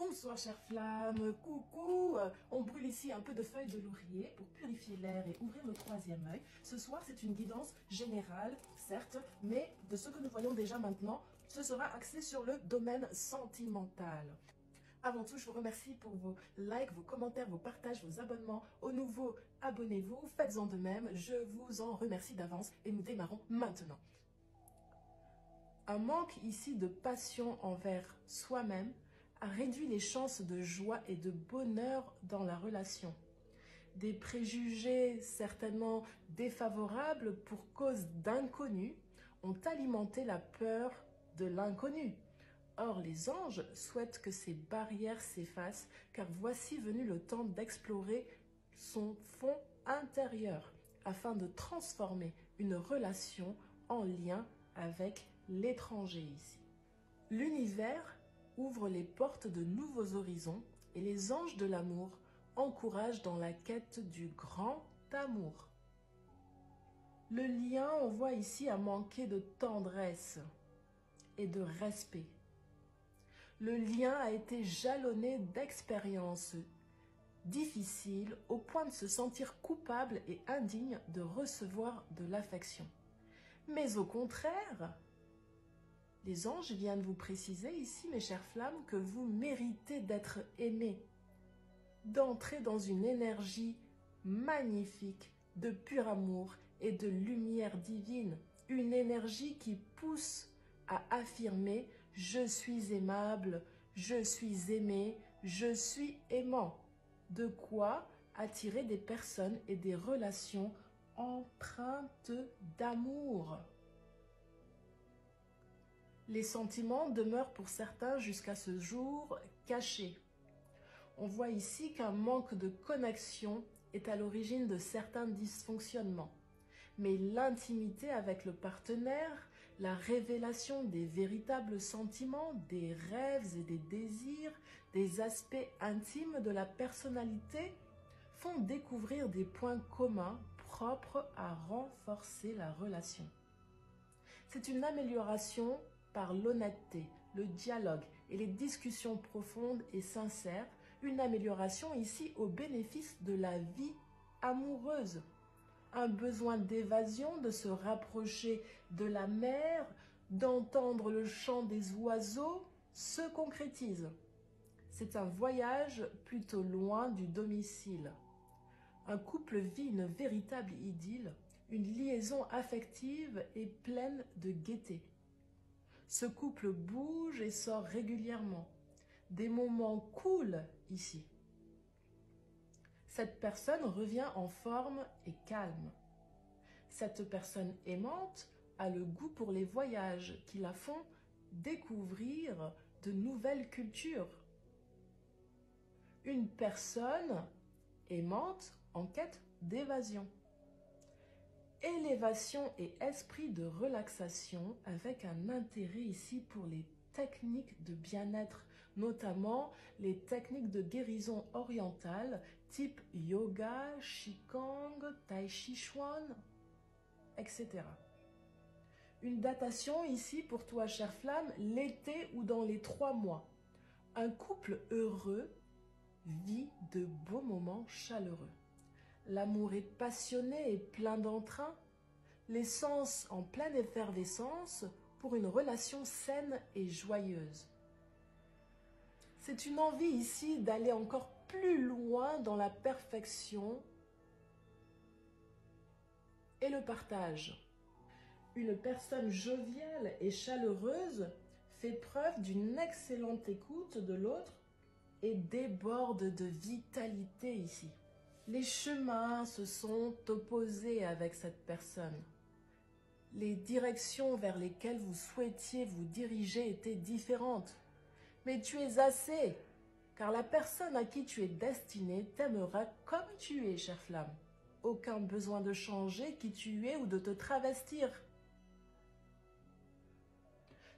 Bonsoir chères flammes, coucou. On brûle ici un peu de feuilles de laurier pour purifier l'air et ouvrir le troisième œil. Ce soir, c'est une guidance générale, certes, mais de ce que nous voyons déjà maintenant, ce sera axé sur le domaine sentimental. Avant tout, je vous remercie pour vos likes, vos commentaires, vos partages, vos abonnements. Aux nouveaux, abonnez-vous, faites-en de même. Je vous en remercie d'avance et nous démarrons maintenant. Un manque ici de passion envers soi-même a réduit les chances de joie et de bonheur dans la relation. Des préjugés certainement défavorables pour cause d'inconnus ont alimenté la peur de l'inconnu. Or, les anges souhaitent que ces barrières s'effacent, car voici venu le temps d'explorer son fond intérieur afin de transformer une relation en lien avec l'étranger ici. L'univers ouvre les portes de nouveaux horizons et les anges de l'amour encouragent dans la quête du grand amour. Le lien, on voit ici, a manqué de tendresse et de respect. Le lien a été jalonné d'expériences difficiles au point de se sentir coupable et indigne de recevoir de l'affection. Mais au contraire, les anges viennent vous préciser ici, mes chères flammes, que vous méritez d'être aimés, d'entrer dans une énergie magnifique de pur amour et de lumière divine, une énergie qui pousse à affirmer « je suis aimable, je suis aimé, je suis aimant ». De quoi attirer des personnes et des relations empreintes d'amour. Les sentiments demeurent pour certains jusqu'à ce jour cachés. On voit ici qu'un manque de connexion est à l'origine de certains dysfonctionnements. Mais l'intimité avec le partenaire, la révélation des véritables sentiments, des rêves et des désirs, des aspects intimes de la personnalité font découvrir des points communs propres à renforcer la relation. C'est une amélioration par l'honnêteté, le dialogue et les discussions profondes et sincères, une amélioration ici au bénéfice de la vie amoureuse. Un besoin d'évasion, de se rapprocher de la mer, d'entendre le chant des oiseaux se concrétise. C'est un voyage plutôt loin du domicile. Un couple vit une véritable idylle, une liaison affective et pleine de gaieté. Ce couple bouge et sort régulièrement. Des moments coulent ici. Cette personne revient en forme et calme. Cette personne aimante a le goût pour les voyages qui la font découvrir de nouvelles cultures. Une personne aimante en quête d'évasion. Élévation et esprit de relaxation avec un intérêt ici pour les techniques de bien-être, notamment les techniques de guérison orientale type yoga, qigong, tai chi chuan, etc. Une datation ici pour toi, chère flamme, l'été ou dans les 3 mois. Un couple heureux vit de beaux moments chaleureux. L'amour est passionné et plein d'entrain, les sens en pleine effervescence pour une relation saine et joyeuse. C'est une envie ici d'aller encore plus loin dans la perfection et le partage. Une personne joviale et chaleureuse fait preuve d'une excellente écoute de l'autre et déborde de vitalité ici. Les chemins se sont opposés avec cette personne. Les directions vers lesquelles vous souhaitiez vous diriger étaient différentes. Mais tu es assez, car la personne à qui tu es destiné t'aimera comme tu es, chère flamme. Aucun besoin de changer qui tu es ou de te travestir.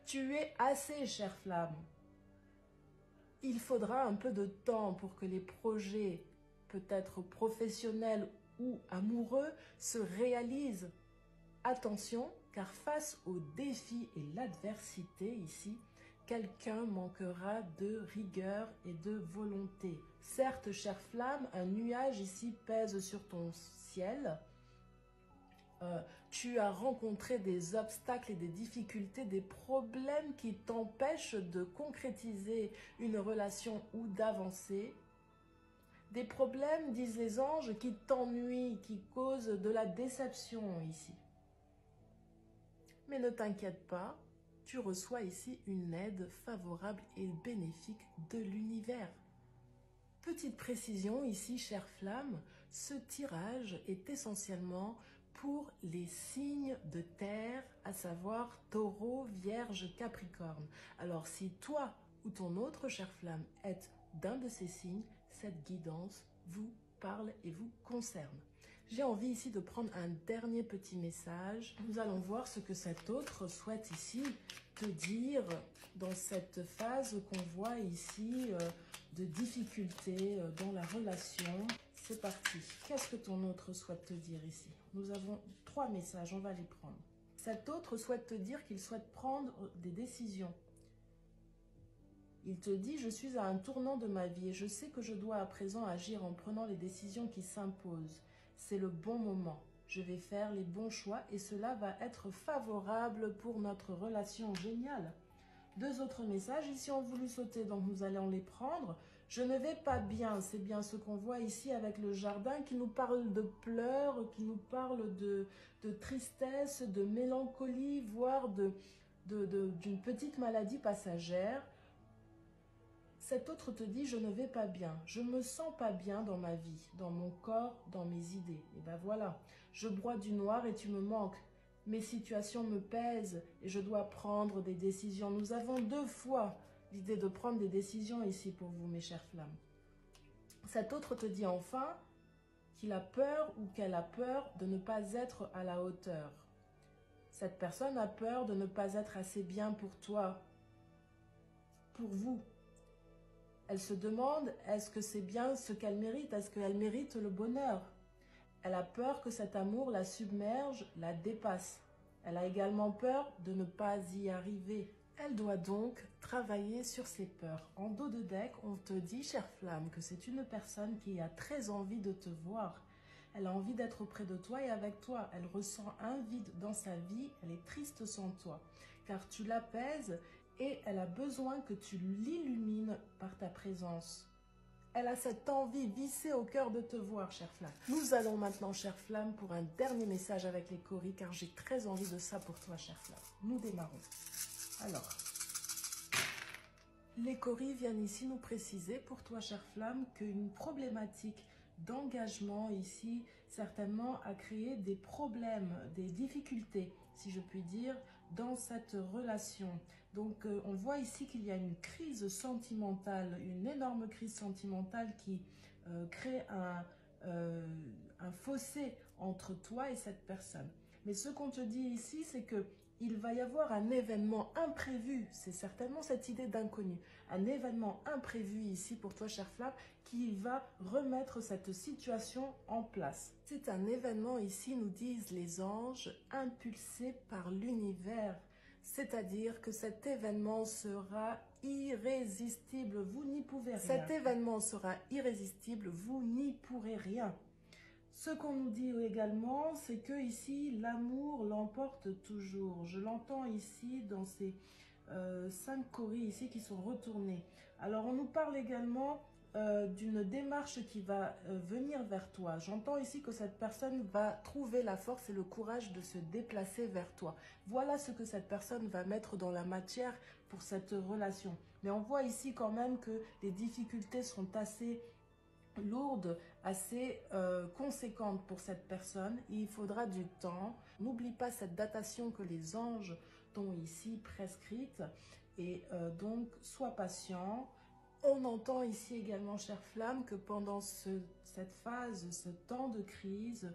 Tu es assez, chère flamme. Il faudra un peu de temps pour que les projets, peut-être professionnels ou amoureux, se réalisent. Attention, car face aux défis et l'adversité ici, quelqu'un manquera de rigueur et de volonté. Certes, chère flamme, un nuage ici pèse sur ton ciel. Tu as rencontré des obstacles et des difficultés, des problèmes qui t'empêchent de concrétiser une relation ou d'avancer. Des problèmes, disent les anges, qui t'ennuient, qui causent de la déception ici. Mais ne t'inquiète pas, tu reçois ici une aide favorable et bénéfique de l'univers. Petite précision ici, chère flamme, ce tirage est essentiellement pour les signes de terre, à savoir Taureau, Vierge, Capricorne. Alors si toi ou ton autre chère flamme êtes d'un de ces signes, cette guidance vous parle et vous concerne. J'ai envie ici de prendre un dernier petit message. Nous allons voir ce que cet autre souhaite ici te dire dans cette phase qu'on voit ici de difficulté dans la relation. C'est parti. Qu'est-ce que ton autre souhaite te dire ici? Nous avons 3 messages, on va les prendre. Cet autre souhaite te dire qu'il souhaite prendre des décisions. Il te dit, je suis à un tournant de ma vie et je sais que je dois à présent agir en prenant les décisions qui s'imposent. C'est le bon moment. Je vais faire les bons choix et cela va être favorable pour notre relation géniale. 2 autres messages ici ont voulu sauter, donc nous allons les prendre. Je ne vais pas bien, c'est bien ce qu'on voit ici avec le jardin qui nous parle de pleurs, qui nous parle de tristesse, de mélancolie, voire d'une petite maladie passagère. Cet autre te dit, je ne vais pas bien, je me sens pas bien dans ma vie, dans mon corps, dans mes idées. Et ben voilà, je broie du noir et tu me manques. Mes situations me pèsent et je dois prendre des décisions. Nous avons 2 fois l'idée de prendre des décisions ici pour vous, mes chères flammes. Cet autre te dit enfin qu'il a peur ou qu'elle a peur de ne pas être à la hauteur. Cette personne a peur de ne pas être assez bien pour toi, pour vous. Elle se demande, est-ce que c'est bien ce qu'elle mérite? Est-ce qu'elle mérite le bonheur? Elle a peur que cet amour la submerge, la dépasse. Elle a également peur de ne pas y arriver. Elle doit donc travailler sur ses peurs. En dos de deck, on te dit, chère flamme, que c'est une personne qui a très envie de te voir. Elle a envie d'être auprès de toi et avec toi. Elle ressent un vide dans sa vie. Elle est triste sans toi, car tu l'apaises et elle a besoin que tu l'illumines par ta présence. Elle a cette envie vissée au cœur de te voir, chère flamme. Nous allons maintenant, chère flamme, pour un dernier message avec les coris, car j'ai très envie de ça pour toi, chère flamme. Nous démarrons. Alors, les coris viennent ici nous préciser pour toi, chère flamme, qu'une problématique d'engagement ici, certainement, a créé des problèmes, des difficultés, si je puis dire, dans cette relation. Donc, on voit ici qu'il y a une crise sentimentale, une énorme crise sentimentale qui crée un fossé entre toi et cette personne. Mais ce qu'on te dit ici, c'est que il va y avoir un événement imprévu, c'est certainement cette idée d'inconnu, un événement imprévu ici pour toi, chère flamme, qui va remettre cette situation en place. C'est un événement ici, nous disent les anges, impulsé par l'univers. C'est-à-dire que cet événement sera irrésistible, vous n'y pouvez rien. Cet événement sera irrésistible, vous n'y pourrez rien. Ce qu'on nous dit également, c'est que ici, l'amour l'emporte toujours. Je l'entends ici dans ces 5 coris ici qui sont retournés. Alors, on nous parle également d'une démarche qui va venir vers toi. J'entends ici que cette personne va trouver la force et le courage de se déplacer vers toi. Voilà ce que cette personne va mettre dans la matière pour cette relation. Mais on voit ici quand même que les difficultés sont assez lourde, assez conséquente pour cette personne. Il faudra du temps. N'oublie pas cette datation que les anges t'ont ici prescrite et donc sois patient. On entend ici également, chère flamme, que pendant cette phase, ce temps de crise,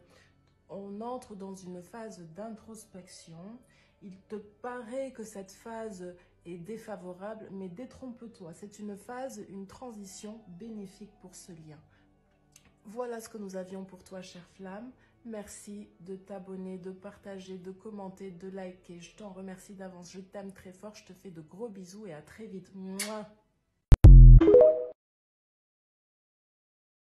on entre dans une phase d'introspection. Il te paraît que cette phase est défavorable, mais détrompe-toi. C'est une phase, une transition bénéfique pour ce lien. Voilà ce que nous avions pour toi, chère flamme. Merci de t'abonner, de partager, de commenter, de liker. Je t'en remercie d'avance. Je t'aime très fort. Je te fais de gros bisous et à très vite. Mouah.